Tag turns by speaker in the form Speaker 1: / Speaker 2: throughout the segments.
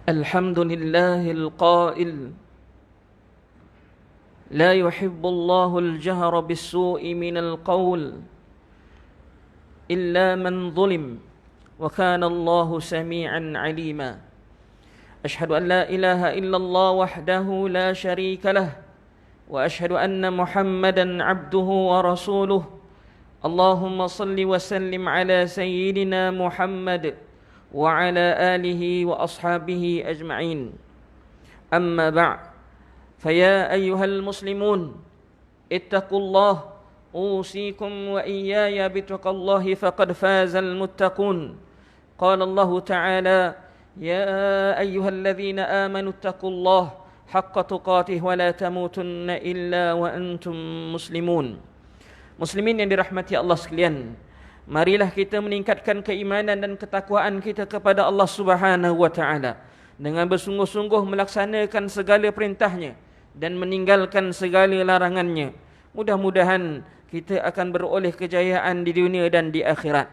Speaker 1: الحمد لله القائل لا يحب الله الجهر بالسوء من القول إلا من ظلم وكان الله سميعا عليما أشهد أن لا إله إلا الله وحده لا شريك له وأشهد أن محمدا عبده ورسوله اللهم صل وسلم على سيدنا محمد وعلى آله وأصحابه أجمعين أما بعد فيا أيها المسلمون اتقوا الله أوصيكم وإياي بتقى الله فقد فاز المتقون قال الله تعالى يا أيها الذين آمنوا اتقوا الله حق تقاته ولا تموتن إلا وأنتم مسلمون. Muslimin yang dirahmati Allah sekalian, marilah kita meningkatkan keimanan dan ketakwaan kita kepada Allah Subhanahu wa taala dengan bersungguh-sungguh melaksanakan segala perintahnya dan meninggalkan segala larangannya. Mudah-mudahan kita akan beroleh kejayaan di dunia dan di akhirat.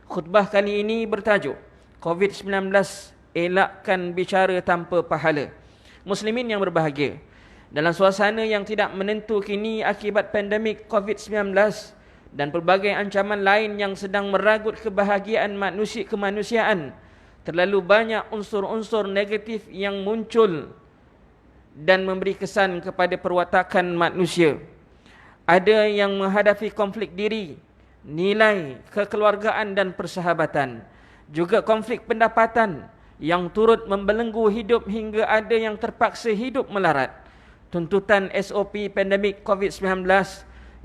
Speaker 1: Khutbah kali ini bertajuk COVID-19, elakkan bicara tanpa pahala. Muslimin yang berbahagia, dalam suasana yang tidak menentu kini akibat pandemik COVID-19 dan pelbagai ancaman lain yang sedang meragut kebahagiaan kemanusiaan, terlalu banyak unsur-unsur negatif yang muncul dan memberi kesan kepada perwatakan manusia. Ada yang menghadapi konflik diri, nilai, kekeluargaan dan persahabatan. Juga konflik pendapatan yang turut membelenggu hidup hingga ada yang terpaksa hidup melarat. Tuntutan SOP pandemik COVID-19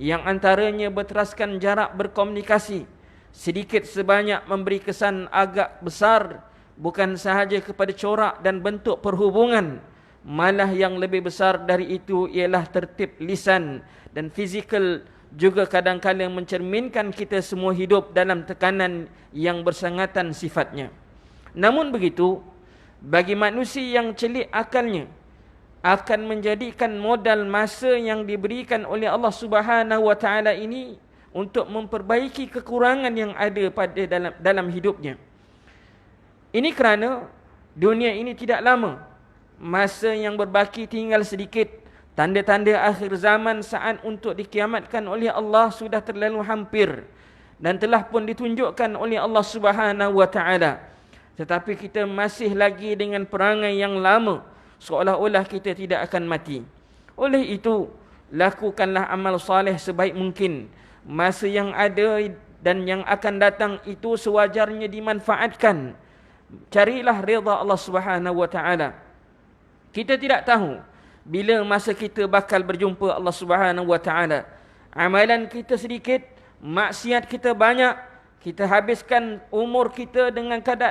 Speaker 1: yang antaranya berteraskan jarak berkomunikasi sedikit sebanyak memberi kesan agak besar bukan sahaja kepada corak dan bentuk perhubungan, malah yang lebih besar dari itu ialah tertib lisan dan fizikal juga kadang-kadang mencerminkan kita semua hidup dalam tekanan yang bersangatan sifatnya. Namun begitu, bagi manusia yang celik akalnya, akan menjadikan modal masa yang diberikan oleh Allah Subhanahu wa taala ini untuk memperbaiki kekurangan yang ada pada dalam hidupnya. Ini kerana dunia ini tidak lama, masa yang berbaki tinggal sedikit, tanda-tanda akhir zaman saat untuk dikiamatkan oleh Allah sudah terlalu hampir dan telah pun ditunjukkan oleh Allah Subhanahu wa taala. Tetapi kita masih lagi dengan perangai yang lama, seolah-olah kita tidak akan mati. Oleh itu, lakukanlah amal soleh sebaik mungkin. Masa yang ada dan yang akan datang itu sewajarnya dimanfaatkan. Carilah redha Allah Subhanahu wa taala. Kita tidak tahu bila masa kita bakal berjumpa Allah Subhanahu wa taala. Amalan kita sedikit, maksiat kita banyak, kita habiskan umur kita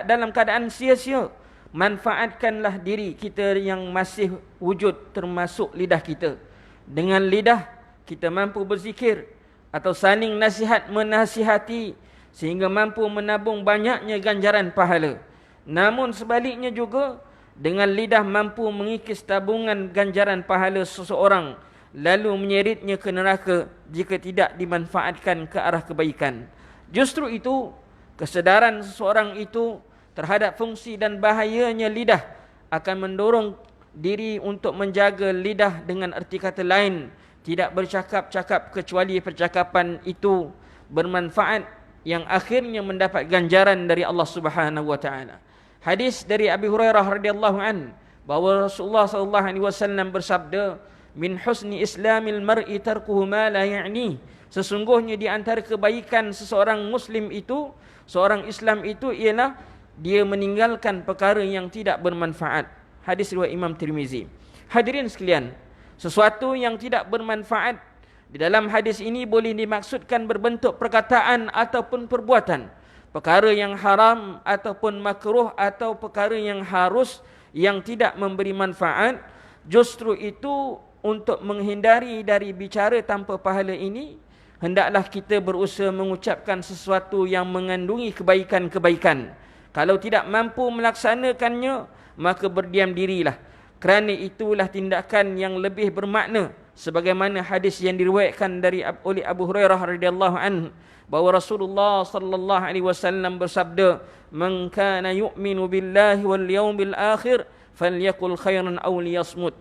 Speaker 1: dalam keadaan sia-sia. Manfaatkanlah diri kita yang masih wujud, termasuk lidah kita. Dengan lidah kita mampu berzikir atau saling nasihat menasihati sehingga mampu menabung banyaknya ganjaran pahala. Namun sebaliknya juga, dengan lidah mampu mengikis tabungan ganjaran pahala seseorang lalu menyeritnya ke neraka jika tidak dimanfaatkan ke arah kebaikan. Justru itu, kesedaran seseorang itu terhadap fungsi dan bahayanya lidah akan mendorong diri untuk menjaga lidah, dengan erti kata lain, tidak bercakap-cakap kecuali percakapan itu bermanfaat yang akhirnya mendapat ganjaran dari Allah Subhanahu wa taala. Hadis dari Abi Hurairah radhiyallahu an bahawa Rasulullah sallallahu alaihi wasallam bersabda, min husni islamil mar'i tarkuhu ma la ya'ni. Sesungguhnya di antara kebaikan seseorang muslim itu, seorang Islam itu ialah dia meninggalkan perkara yang tidak bermanfaat. Hadis riwayat Imam Tirmizi. Hadirin sekalian, sesuatu yang tidak bermanfaat di dalam hadis ini boleh dimaksudkan berbentuk perkataan ataupun perbuatan. Perkara yang haram ataupun makruh atau perkara yang harus yang tidak memberi manfaat. Justru itu, untuk menghindari dari bicara tanpa pahala ini, hendaklah kita berusaha mengucapkan sesuatu yang mengandungi kebaikan-kebaikan. Kalau tidak mampu melaksanakannya, maka berdiam dirilah. Kerana itulah tindakan yang lebih bermakna. Sebagaimana hadis yang diriwayatkan oleh Abu Hurairah radhiyallahu anhu, bahawa Rasulullah sallallahu alaihi wasallam bersabda, "Man kana yu'minu billahi wal yawmil akhir falyaqul khairan aw liyasmut.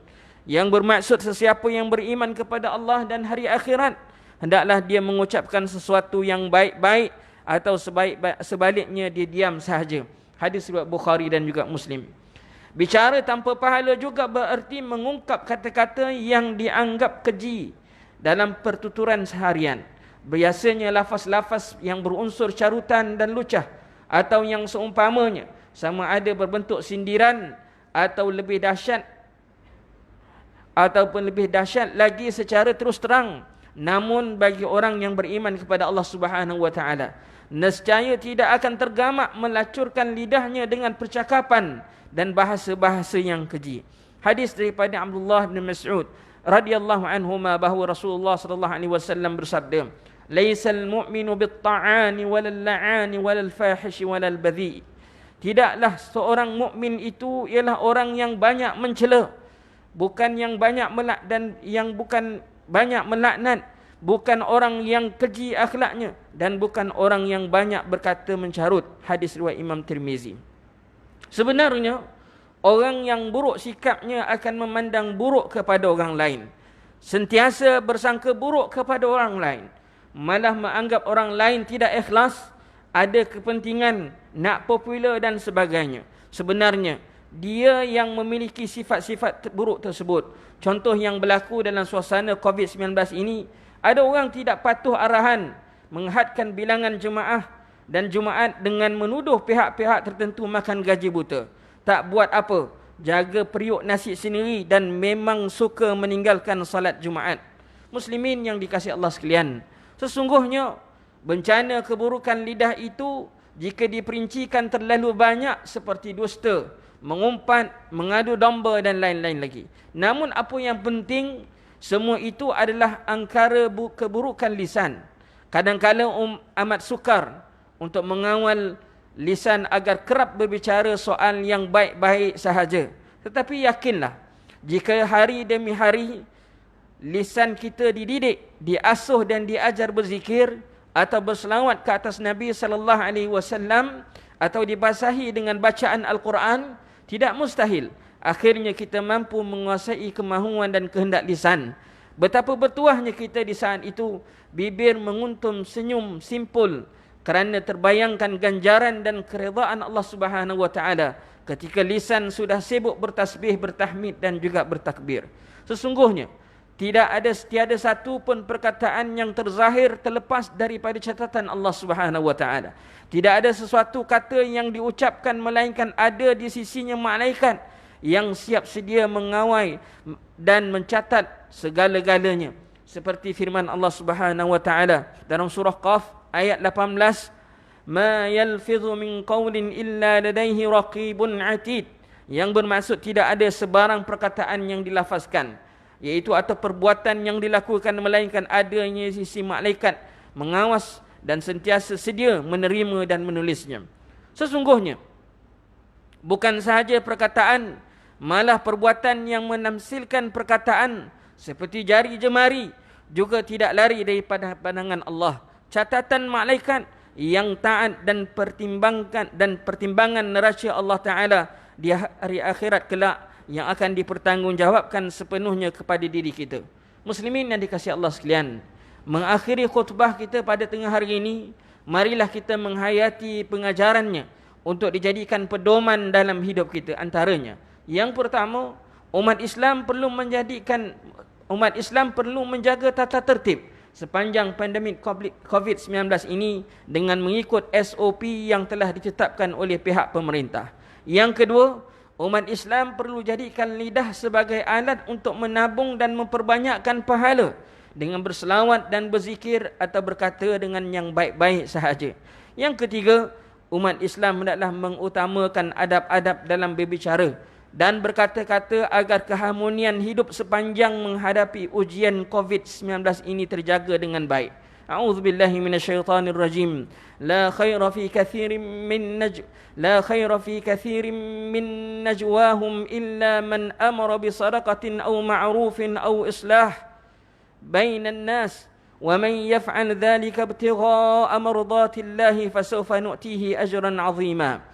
Speaker 1: Yang bermaksud sesiapa yang beriman kepada Allah dan hari akhirat, hendaklah dia mengucapkan sesuatu yang baik-baik, atau sebaliknya dia diam sahaja. Hadis riwayat Bukhari dan juga Muslim. Bicara tanpa pahala juga bererti mengungkap kata-kata yang dianggap keji dalam pertuturan seharian. Biasanya lafaz-lafaz yang berunsur carutan dan lucah, atau yang seumpamanya, sama ada berbentuk sindiran atau lebih dahsyat, ataupun lebih dahsyat lagi secara terus terang. Namun bagi orang yang beriman kepada Allah Subhanahu wa taala, nescaya tidak akan tergamak melacurkan lidahnya dengan percakapan dan bahasa-bahasa yang keji. Hadis daripada Abdullah bin Mas'ud radhiyallahu anhuma bahawa Rasulullah sallallahu alaihi wasallam bersabda, "Laisal mu'minu bit-ta'ani walal la'ani walal fahishi walal badhi." Tidaklah seorang mukmin itu ialah orang yang banyak mencela, bukan yang banyak bukan banyak melaknat, bukan orang yang keji akhlaknya, dan bukan orang yang banyak berkata mencarut. Hadis riwayat Imam Tirmizi. Sebenarnya orang yang buruk sikapnya akan memandang buruk kepada orang lain, sentiasa bersangka buruk kepada orang lain, malah menganggap orang lain tidak ikhlas, ada kepentingan, nak popular dan sebagainya. Sebenarnya dia yang memiliki sifat-sifat buruk tersebut. Contoh yang berlaku dalam suasana COVID-19 ini, ada orang tidak patuh arahan, menghadkan bilangan jemaah dan Jumaat dengan menuduh pihak-pihak tertentu makan gaji buta. Tak buat apa, jaga periuk nasi sendiri dan memang suka meninggalkan salat Jumaat. Muslimin yang dikasihi Allah sekalian, sesungguhnya bencana keburukan lidah itu jika diperincikan terlalu banyak seperti dusta, mengumpat, mengadu domba dan lain-lain lagi. Namun apa yang penting, semua itu adalah angkara keburukan lisan. Kadang-kadang amat sukar untuk mengawal lisan agar kerap berbicara soal yang baik-baik sahaja. Tetapi yakinlah, jika hari demi hari lisan kita dididik, diasuh dan diajar berzikir atau berselawat ke atas Nabi sallallahu alaihi wasallam, atau dibasahi dengan bacaan Al-Quran, tidak mustahil akhirnya kita mampu menguasai kemahuan dan kehendak lisan. Betapa bertuahnya kita di saat itu, bibir menguntum senyum simpul kerana terbayangkan ganjaran dan keredaan Allah Subhanahu wa taala ketika lisan sudah sibuk bertasbih, bertahmid dan juga bertakbir. Sesungguhnya tiada satu pun perkataan yang terzahir terlepas daripada catatan Allah Subhanahu wa taala. Tidak ada sesuatu kata yang diucapkan melainkan ada di sisinya malaikat yang siap sedia mengawal dan mencatat segala-galanya. Seperti firman Allah Subhanahu wa taala dalam surah Qaf ayat 18, "Ma yalfidhu min qawlin illa ladaihi raqibun atid." Yang bermaksud tidak ada sebarang perkataan yang dilafazkan, iaitu atau perbuatan yang dilakukan melainkan adanya sisi malaikat mengawas dan sentiasa sedia menerima dan menulisnya. Sesungguhnya bukan sahaja perkataan, malah perbuatan yang menamsilkan perkataan seperti jari jemari juga tidak lari daripada pandangan Allah. Catatan malaikat yang taat dan pertimbangan neraca Allah Ta'ala di hari akhirat kelak yang akan dipertanggungjawabkan sepenuhnya kepada diri kita. Muslimin yang dikasihi Allah sekalian, mengakhiri khutbah kita pada tengah hari ini, marilah kita menghayati pengajarannya untuk dijadikan pedoman dalam hidup kita. Antaranya, yang pertama, umat Islam perlu menjaga tata tertib sepanjang pandemik COVID-19 ini dengan mengikut SOP yang telah ditetapkan oleh pihak pemerintah. Yang kedua, umat Islam perlu jadikan lidah sebagai alat untuk menabung dan memperbanyakkan pahala dengan berselawat dan berzikir atau berkata dengan yang baik-baik sahaja. Yang ketiga, umat Islam hendaklah mengutamakan adab-adab dalam berbicara dan berkata-kata agar keharmonian hidup sepanjang menghadapi ujian COVID-19 ini terjaga dengan baik. A'udzubillahi minasyaitonir rajim. La khaira fi kathirin min najwahum illa man amara bi sadaqatin aw ma'rufin aw islah bainan nas wa man yaf'al dhalika ibtigha'a mardatillahi fasawfa nu'tihi ajran 'azima.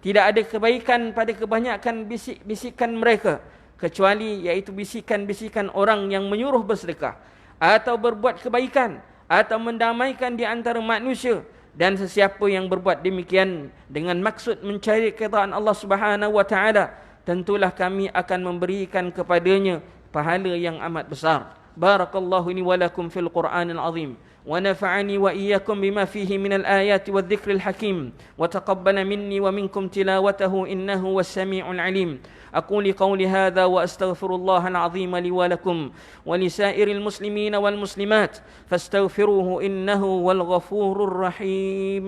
Speaker 1: Tidak ada kebaikan pada kebanyakan bisikan mereka, kecuali iaitu bisikan-bisikan orang yang menyuruh bersedekah atau berbuat kebaikan atau mendamaikan di antara manusia. Dan sesiapa yang berbuat demikian dengan maksud mencari keridaan Allah Subhanahu wa taala, tentulah kami akan memberikan kepadanya pahala yang amat besar. Barakallahu li wa lakum fil Qur'anil azim, wa nafa'ani wa iyyakum bima fihi minal ayati wadh-dhikril hakim, wa taqabbala minni wa minkum tilawatahu innahu was-sami'ul 'alim. أقول قولي هذا وأستغفر الله العظيم لي ولكم ولسائر المسلمين والمسلمات فاستغفروه إنه هو الغفور الرحيم.